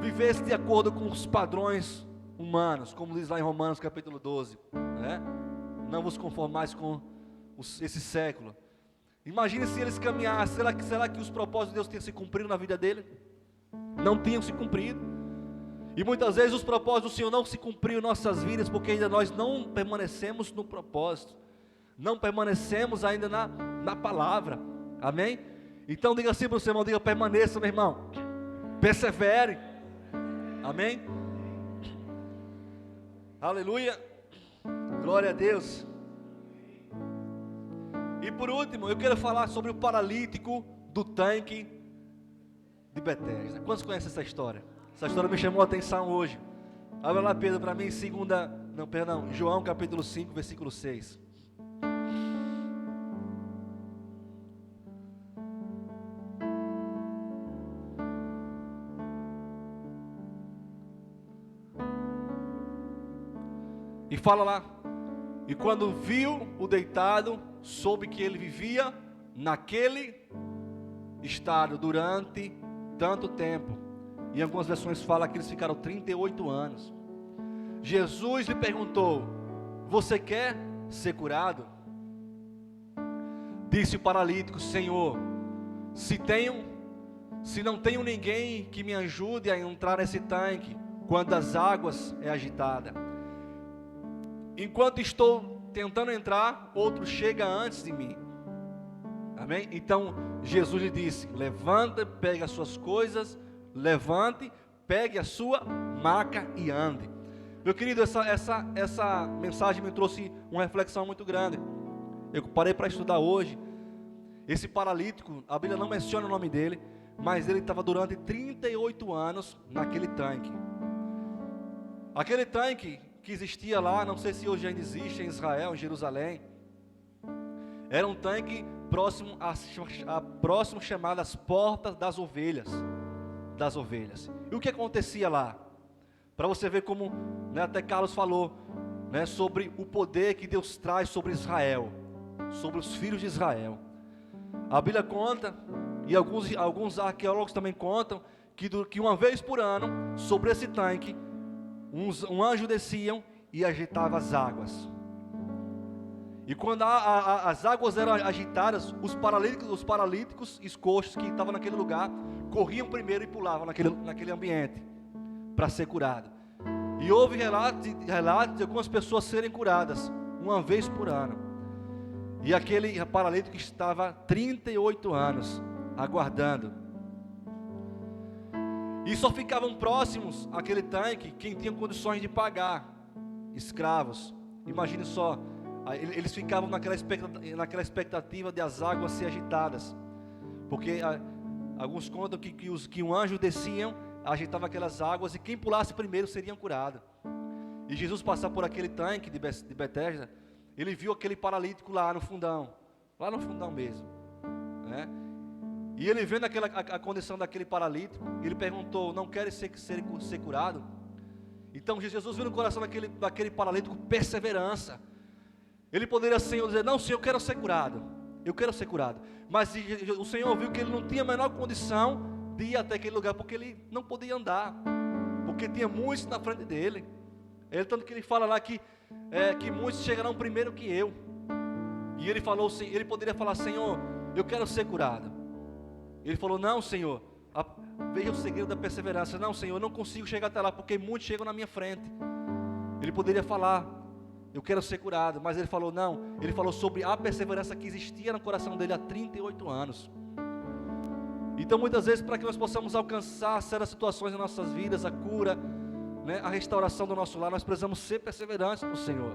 vivessem de acordo com os padrões humanos, como diz lá em Romanos capítulo 12, né? Não vos conformais com esse século. Imagine se eles caminhassem, será que os propósitos de Deus tinham se cumprido na vida dele? Não tinham se cumprido. E muitas vezes os propósitos do Senhor não se cumpriram em nossas vidas, porque ainda nós não permanecemos no propósito, não permanecemos ainda na palavra, amém? Então diga assim para o seu irmão, diga: permaneça, meu irmão, persevere, amém? Aleluia, glória a Deus. E por último, eu quero falar sobre o paralítico do tanque de Quantos conhecem essa história? Essa história me chamou a atenção hoje. Abra lá, Pedro, para mim, João capítulo 5, versículo 6. E fala lá: e quando viu o deitado, soube que ele vivia naquele estado durante tanto tempo. Em algumas versões fala que eles ficaram 38 anos. Jesus lhe perguntou: você quer ser curado? Disse o paralítico: Senhor, se não tenho ninguém que me ajude a entrar nesse tanque quando as águas é agitada, enquanto estou tentando entrar, outro chega antes de mim. Amém? Então Jesus lhe disse: levanta, pegue as suas coisas, levante, pegue a sua maca e ande. Meu querido, essa mensagem me trouxe uma reflexão muito grande. Eu parei para estudar hoje. Esse paralítico, a Bíblia não menciona o nome dele, mas ele estava durante 38 anos naquele tanque. Aquele tanque que existia lá, não sei se hoje ainda existe em Israel, em Jerusalém, Era um tanque próximo chamado as Portas das Ovelhas. E o que acontecia lá? Para você ver como, né, até Carlos falou, né, sobre o poder que Deus traz sobre Israel, sobre os filhos de Israel. A Bíblia conta, e alguns arqueólogos também contam, que uma vez por ano, sobre esse tanque, um anjo descia e agitava as águas. E quando as águas eram agitadas, os paralíticos escoxos que estavam naquele lugar, corriam primeiro e pulavam naquele ambiente, para ser curado. E houve relatos de algumas pessoas serem curadas, uma vez por ano. E aquele paralítico estava 38 anos, aguardando. E só ficavam próximos àquele tanque quem tinha condições de pagar, escravos. Imagine só, eles ficavam naquela expectativa de as águas ser agitadas, porque alguns contam que um anjo descia, agitava aquelas águas, e quem pulasse primeiro seria curado. E Jesus passar por aquele tanque de Betesda, ele viu aquele paralítico lá no fundão mesmo, né? E ele vendo a condição daquele paralítico, ele perguntou: não queres ser curado? Então Jesus viu no coração daquele paralítico perseverança. Ele poderia, Senhor, dizer: não, Senhor, eu quero ser curado, mas o Senhor viu que ele não tinha a menor condição de ir até aquele lugar, porque ele não podia andar, porque tinha muitos na frente dele. Tanto que ele fala lá que muitos chegarão primeiro que eu. E ele poderia falar: Senhor, eu quero ser curado. Ele falou: não, Senhor, veja o segredo da perseverança. Não, Senhor, eu não consigo chegar até lá, porque muitos chegam na minha frente. Ele poderia falar: eu quero ser curado, mas ele falou não. Ele falou sobre a perseverança que existia no coração dele há 38 anos. Então muitas vezes, para que nós possamos alcançar certas situações nas nossas vidas, a cura, né, a restauração do nosso lar, nós precisamos ser perseverantes no Senhor.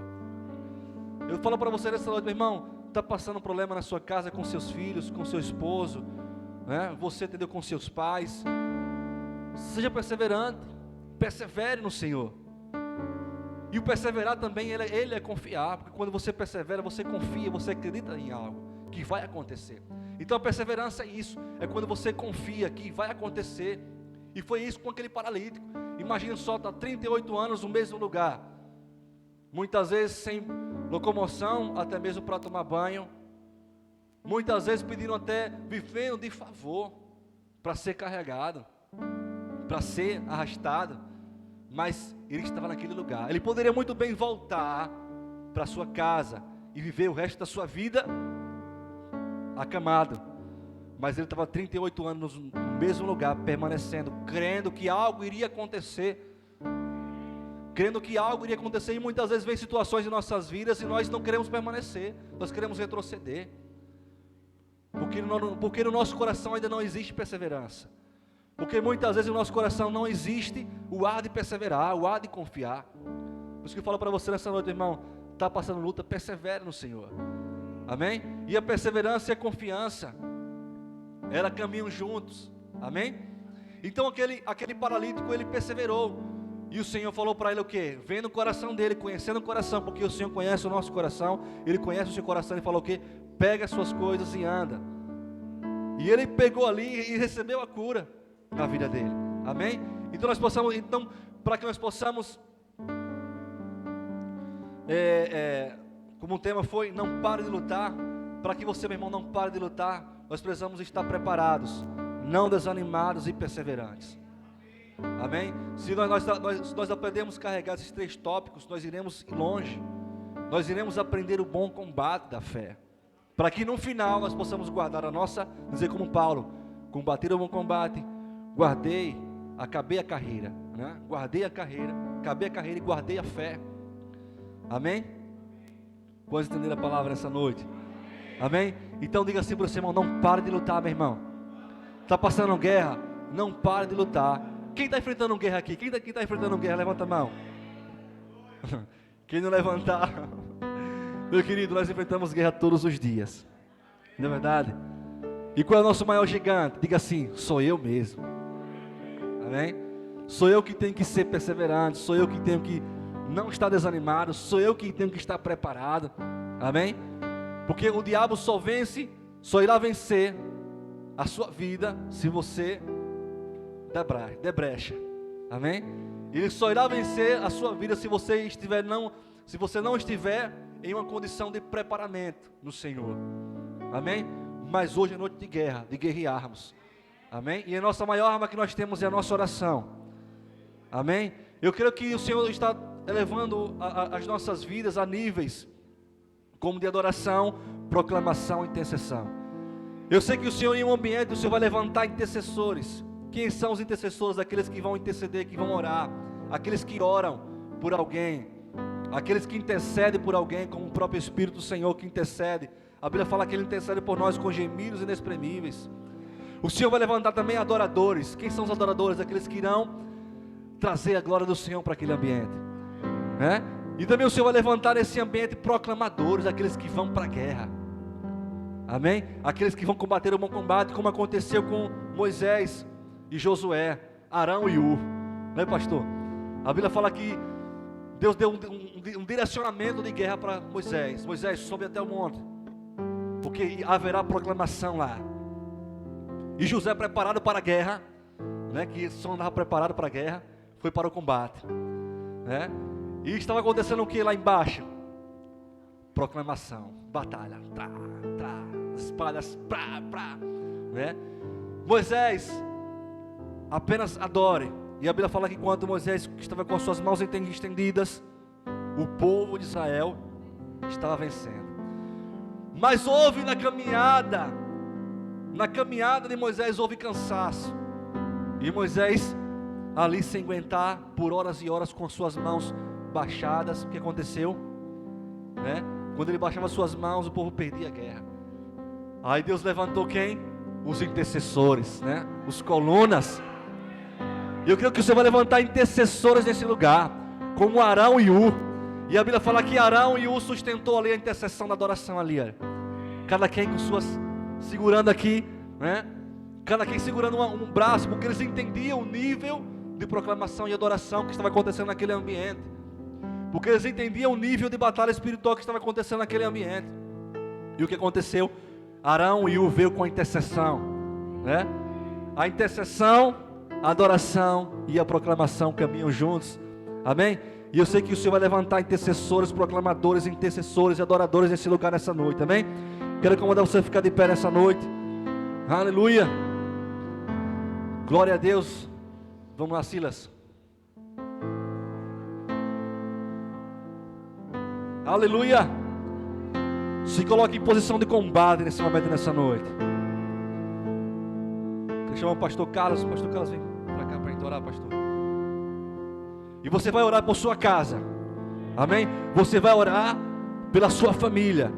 Eu falo para você nessa noite, meu irmão, está passando um problema na sua casa com seus filhos, com seu esposo, né? Você entendeu, com seus pais. Seja perseverante, persevere no Senhor. E o perseverar também, ele é confiar, porque quando você persevera, você confia, você acredita em algo que vai acontecer. Então a perseverança é isso, é quando você confia que vai acontecer. E foi isso com aquele paralítico. Imagina só, está 38 anos no mesmo lugar, muitas vezes sem locomoção, até mesmo para tomar banho, muitas vezes pedindo, até vivendo de favor, para ser carregado, para ser arrastado. Mas ele estava naquele lugar. Ele poderia muito bem voltar para sua casa e viver o resto da sua vida acamado. Mas ele estava 38 anos no mesmo lugar, permanecendo, crendo que algo iria acontecer. E muitas vezes vem situações em nossas vidas e nós não queremos permanecer, nós queremos retroceder. Porque no nosso coração ainda não existe perseverança. Porque muitas vezes no nosso coração não existe o ar de perseverar, o ar de confiar. Por isso que eu falo para você nessa noite, irmão, está passando luta, persevere no Senhor. Amém? E a perseverança e a confiança, elas caminham juntos. Amém? Então aquele paralítico, ele perseverou. E o Senhor falou para ele o quê? Vendo o coração dele, conhecendo o coração, porque o Senhor conhece o nosso coração, Ele conhece o seu coração. Ele falou o quê? Pega as suas coisas e anda. E ele pegou ali e recebeu a cura na vida dele. Amém? Então para que nós possamos, como o tema foi, não pare de lutar. Para que você, meu irmão, não pare de lutar, nós precisamos estar preparados, não desanimados e perseverantes. Amém? Se nós aprendemos a carregar esses 3 tópicos, nós iremos longe. Nós iremos aprender o bom combate da fé, para que no final nós possamos guardar dizer como Paulo: combater o bom combate, acabei a carreira, né? Acabei a carreira e guardei a fé. Amém? Pode entender a palavra nessa noite? Amém? Então diga assim para o seu irmão: não pare de lutar, meu irmão. Está passando guerra? Não pare de lutar. Quem está enfrentando guerra aqui? Quem está enfrentando guerra? Levanta a mão. Quem não levantar, meu querido, nós enfrentamos guerra todos os dias, não é verdade? E qual é o nosso maior gigante? Diga assim: sou eu mesmo. Amém? Sou eu que tenho que ser perseverante, sou eu que tenho que não estar desanimado, sou eu que tenho que estar preparado. Amém? Porque o diabo só irá vencer a sua vida se você der brecha. Amém? Ele só irá vencer a sua vida se você não estiver em uma condição de preparamento no Senhor. Amém? Mas hoje é noite de guerra, de guerrearmos. Amém? E a nossa maior arma que nós temos é a nossa oração. Amém? Eu creio que o Senhor está elevando as nossas vidas a níveis como de adoração, proclamação e intercessão. Eu sei que o Senhor, em um ambiente, o Senhor vai levantar intercessores. Quem são os intercessores? Aqueles que vão interceder, que vão orar, aqueles que oram por alguém, aqueles que intercedem por alguém, como o próprio Espírito do Senhor que intercede. A Bíblia fala que Ele intercede por nós com gemidos inexprimíveis. O Senhor vai levantar também adoradores. Quem são os adoradores? Aqueles que irão trazer a glória do Senhor para aquele ambiente, né? E também o Senhor vai levantar nesse ambiente proclamadores, aqueles que vão para a guerra. Amém? Aqueles que vão combater o bom combate, como aconteceu com Moisés e Josué, Arão e Ur, né, pastor? A Bíblia fala que Deus deu um direcionamento de guerra para Moisés. Moisés, sobe até o monte, porque haverá proclamação lá. E José, preparado para a guerra, né, que só andava preparado para a guerra, foi para o combate, né? E estava acontecendo o que lá embaixo? Proclamação, batalha, espadas, né? Moisés, apenas adore. E a Bíblia fala que quando Moisés estava com as suas mãos estendidas, o povo de Israel estava vencendo. Mas houve na caminhada de Moisés houve cansaço. E Moisés, ali sem aguentar, por horas e horas com as suas mãos baixadas, o que aconteceu? Né? Quando ele baixava suas mãos, o povo perdia a guerra. Aí Deus levantou quem? Os intercessores, né? Os colunas. E eu creio que você vai levantar intercessores nesse lugar, como Arão e Ur. E a Bíblia fala que Arão e Ur sustentou ali a intercessão da adoração ali, olha. Cada quem com suas, segurando aqui, né? Cada quem segurando um braço, porque eles entendiam o nível de proclamação e adoração que estava acontecendo naquele ambiente. Porque eles entendiam o nível de batalha espiritual que estava acontecendo naquele ambiente. E o que aconteceu? Arão e Ur veio com a intercessão, né? A intercessão, a adoração e a proclamação caminham juntos. Amém? E eu sei que o Senhor vai levantar intercessores, proclamadores, intercessores e adoradores nesse lugar nessa noite. Amém? Quero convidar você a ficar de pé nessa noite. Aleluia. Glória a Deus. Vamos lá, Silas. Aleluia. Se coloque em posição de combate nesse momento, nessa noite. Deixa eu chamar o pastor Carlos. Pastor Carlos, vem para cá para a gente orar, pastor. E você vai orar por sua casa. Amém? Você vai orar pela sua família.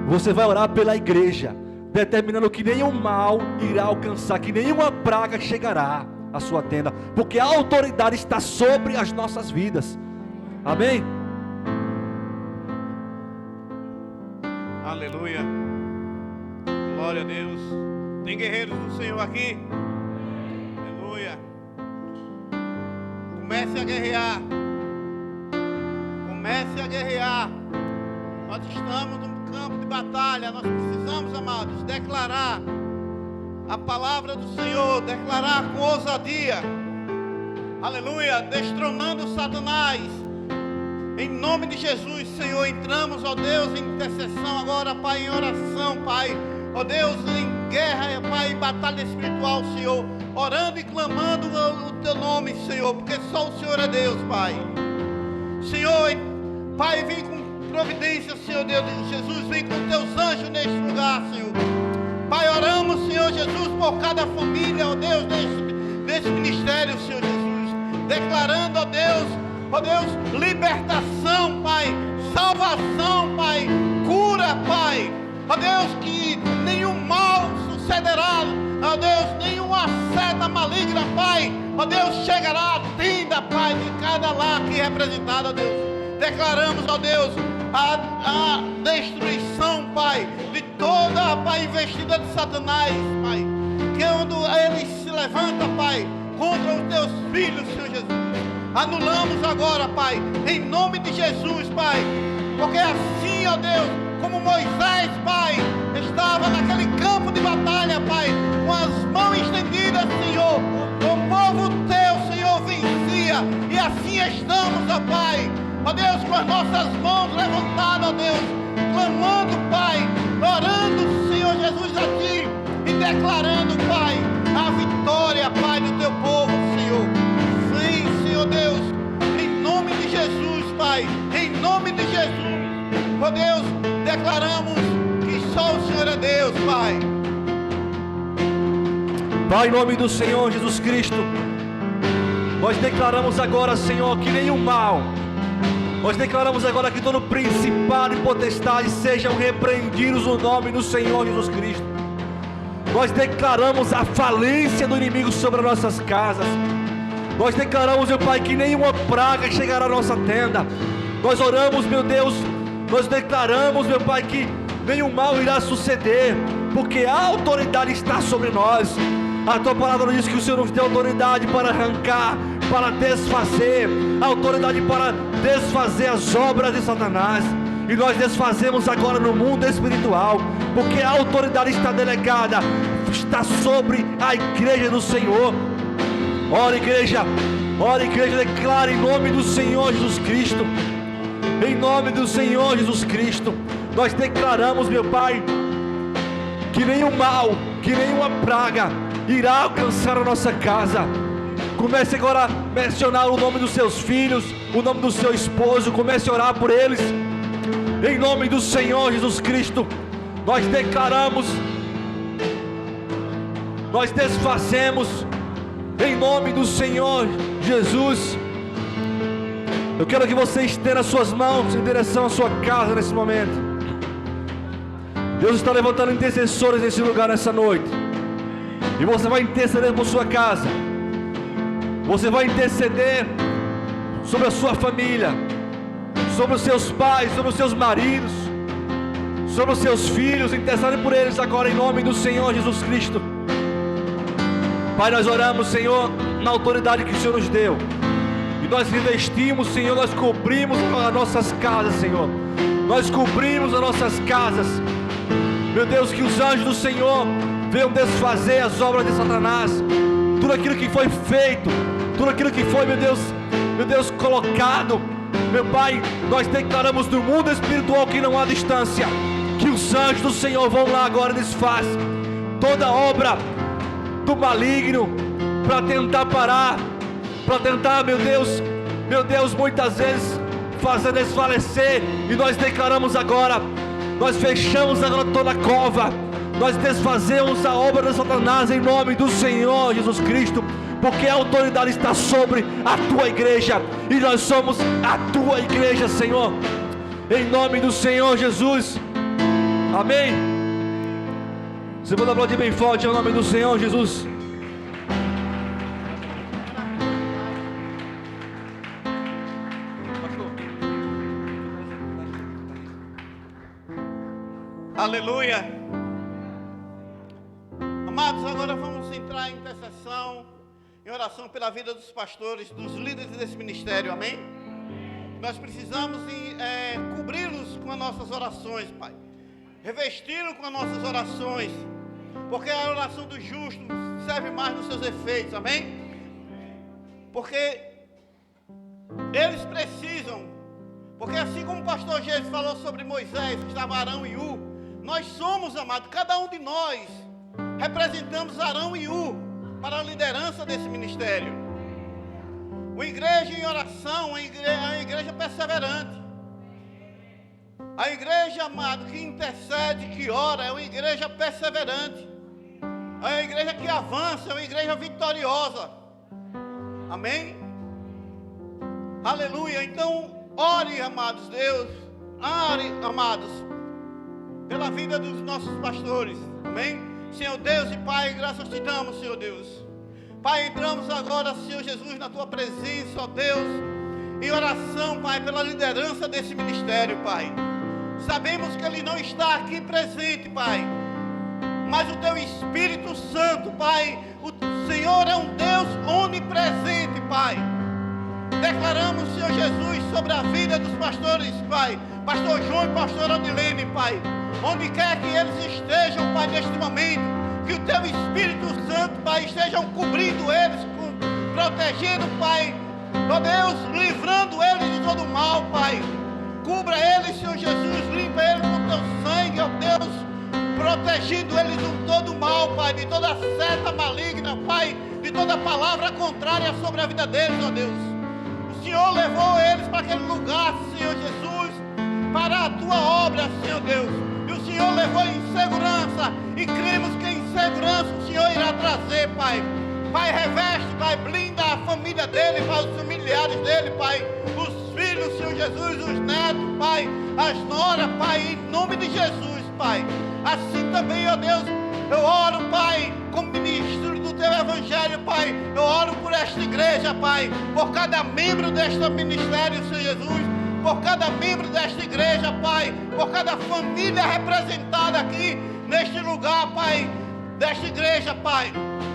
Você vai orar pela igreja, determinando que nenhum mal irá alcançar, que nenhuma praga chegará à sua tenda, porque a autoridade está sobre as nossas vidas. Amém? Aleluia. Glória a Deus. Tem guerreiros do Senhor aqui? Aleluia. Comece a guerrear. Comece a guerrear. Nós estamos num campo de batalha. Nós precisamos, amados, declarar a palavra do Senhor, declarar com ousadia. Aleluia. Destronando Satanás. Em nome de Jesus, Senhor, entramos, ó Deus, em intercessão agora, Pai, em oração, Pai. Ó Deus, em guerra, Pai, em batalha espiritual, Senhor. Orando e clamando o Teu nome, Senhor, porque só o Senhor é Deus, Pai. Senhor, Pai, vem com providência, Senhor Deus. Jesus, vem com Teus anjos neste lugar, Senhor. Pai, oramos, Senhor Jesus, por cada família, ó Deus, desse ministério, Senhor Jesus. Declarando, ó Deus, libertação, Pai, salvação, Pai, cura, Pai, ó Deus, que nenhum mal sucederá, ó Deus, nenhuma seta maligna, Pai, ó Deus, chegará à tenda, Pai, de cada lar aqui representado, ó Deus. Declaramos, ó Deus, a destruição, Pai, de toda, Pai, investida de Satanás, Pai, que quando ele se levanta, Pai, contra os Teus filhos, Senhor Jesus. Anulamos agora, Pai, em nome de Jesus, Pai, porque assim, ó Deus, como Moisés, Pai, estava naquele campo de batalha, Pai, com as mãos estendidas, Senhor. O povo teu, Senhor, vencia. E assim estamos, ó Pai, ó Deus, com as nossas mãos levantadas, ó Deus, clamando, Pai, orando, Senhor Jesus, a Ti e declarando, Pai, a vitória, Pai, do Teu povo, Senhor. Sim, Senhor Deus, em nome de Jesus, Pai, em nome de Jesus, ó Deus, declaramos que só o Senhor é Deus, Pai. Pai, em nome do Senhor Jesus Cristo, nós declaramos agora, Senhor, que nenhum mal, nós declaramos agora que todo principado e potestade sejam repreendidos no nome do Senhor Jesus Cristo. Nós declaramos a falência do inimigo sobre as nossas casas. Nós declaramos, meu Pai, que nenhuma praga chegará à nossa tenda. Nós oramos, meu Deus, nós declaramos, meu Pai, que nenhum mal irá suceder, porque a autoridade está sobre nós. A Tua palavra diz que o Senhor nos deu autoridade para arrancar, para desfazer, autoridade para desfazer as obras de Satanás. E nós desfazemos agora no mundo espiritual, porque a autoridade está delegada, está sobre a igreja do Senhor. Ora igreja, declara em nome do Senhor Jesus Cristo. Em nome do Senhor Jesus Cristo, nós declaramos, meu Pai, que nenhum mal, que nenhuma praga irá alcançar a nossa casa. Comece agora a mencionar o nome dos seus filhos, o nome do seu esposo, comece a orar por eles. Em nome do Senhor Jesus Cristo, nós declaramos, nós desfazemos, em nome do Senhor Jesus. Eu quero que você estenda as suas mãos em direção à sua casa nesse momento. Deus está levantando intercessores nesse lugar nessa noite. E você vai interceder por sua casa. Você vai interceder sobre a sua família, sobre os seus pais, sobre os seus maridos, sobre os seus filhos. Intercede por eles agora em nome do Senhor Jesus Cristo. Pai, nós oramos, Senhor, na autoridade que o Senhor nos deu. E nós revestimos, Senhor, nós cobrimos as nossas casas, Senhor. Nós cobrimos as nossas casas. Meu Deus, que os anjos do Senhor venham desfazer as obras de Satanás. Tudo aquilo que foi feito, tudo aquilo que foi, meu Deus, colocado. Meu Pai, nós declaramos no mundo espiritual que não há distância, que os anjos do Senhor vão lá agora e desfazem toda obra do maligno para tentar parar, para tentar, meu Deus, muitas vezes fazer desfalecer. E nós declaramos agora, nós fechamos agora toda a cova, nós desfazemos a obra de Satanás em nome do Senhor Jesus Cristo, porque a autoridade está sobre a Tua igreja, e nós somos a Tua igreja, Senhor, em nome do Senhor Jesus, amém. Você pode aplaudir bem forte em nome do Senhor Jesus. Aleluia. Amados, agora vamos entrar em intercessão, em oração pela vida dos pastores, dos líderes desse ministério, amém? Nós precisamos cobri-los com as nossas orações, Pai. Revesti-los com as nossas orações, porque a oração do justo serve mais nos seus efeitos, amém? Porque eles precisam, porque assim como o pastor Jesus falou sobre Moisés, que estava Arão e U, nós somos, amados, cada um de nós representamos Arão e U para a liderança desse ministério. Uma igreja em oração, uma igreja perseverante. A igreja, amado, que intercede, que ora, é uma igreja perseverante. É uma igreja que avança, é uma igreja vitoriosa. Amém? Aleluia. Então, ore, amados, Deus. Ore, amados, pela vida dos nossos pastores. Amém? Senhor Deus e Pai, graças te damos, Senhor Deus. Pai, entramos agora, Senhor Jesus, na Tua presença, ó Deus, em oração, Pai, pela liderança desse ministério, Pai. Sabemos que Ele não está aqui presente, Pai, mas o Teu Espírito Santo, Pai, o Senhor é um Deus onipresente, Pai. Declaramos, Senhor Jesus, sobre a vida dos pastores, Pai, pastor João e pastora Odilene, Pai. Onde quer que eles estejam, Pai, neste momento, que o Teu Espírito Santo, Pai, estejam cobrindo eles, protegendo, Pai, ó Deus, livrando eles de todo mal, Pai. Cubra eles, Senhor Jesus, limpa eles com Teu sangue, ó Deus, protegendo eles de todo mal, Pai, de toda seta maligna, Pai, de toda palavra contrária sobre a vida deles, ó Deus. O Senhor levou eles para aquele lugar, Senhor Jesus, para a Tua obra, Senhor Deus. E o Senhor levou em segurança, e cremos que em segurança o Senhor irá trazer, Pai. Pai, reveste, Pai, blinda a família dele, Pai, os familiares dele, Pai, os filhos, Senhor Jesus, os netos, Pai, as noras, Pai, em nome de Jesus, Pai. Assim também, ó Deus, eu oro, Pai, como ministro do Teu Evangelho, Pai, eu oro por esta igreja, Pai, por cada membro deste ministério, Senhor Jesus, por cada membro desta igreja, Pai, por cada família representada aqui, neste lugar, Pai, desta igreja, Pai.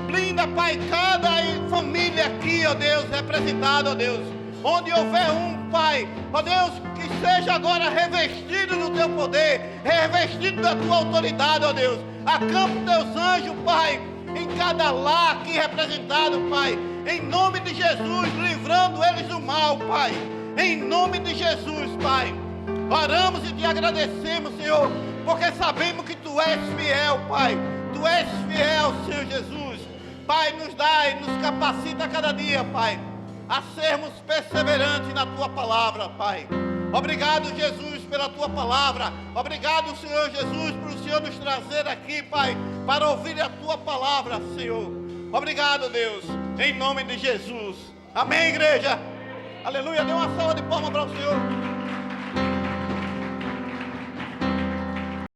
Blinda, Pai, cada família aqui, ó Deus, representada, ó Deus. Onde houver um, Pai, ó Deus, que seja agora revestido do Teu poder, revestido da Tua autoridade, ó Deus. Acampa os Teus anjos, Pai, em cada lar aqui representado, Pai. Em nome de Jesus, livrando eles do mal, Pai. Em nome de Jesus, Pai. Oramos e Te agradecemos, Senhor, porque sabemos que Tu és fiel, Pai. Tu és fiel, Senhor Jesus. Pai, nos dá e nos capacita a cada dia, Pai, a sermos perseverantes na Tua palavra, Pai. Obrigado, Jesus, pela Tua palavra. Obrigado, Senhor Jesus, por o Senhor nos trazer aqui, Pai, para ouvir a Tua palavra, Senhor. Obrigado, Deus, em nome de Jesus. Amém, igreja. Aleluia. Dê uma salva de palmas para o Senhor.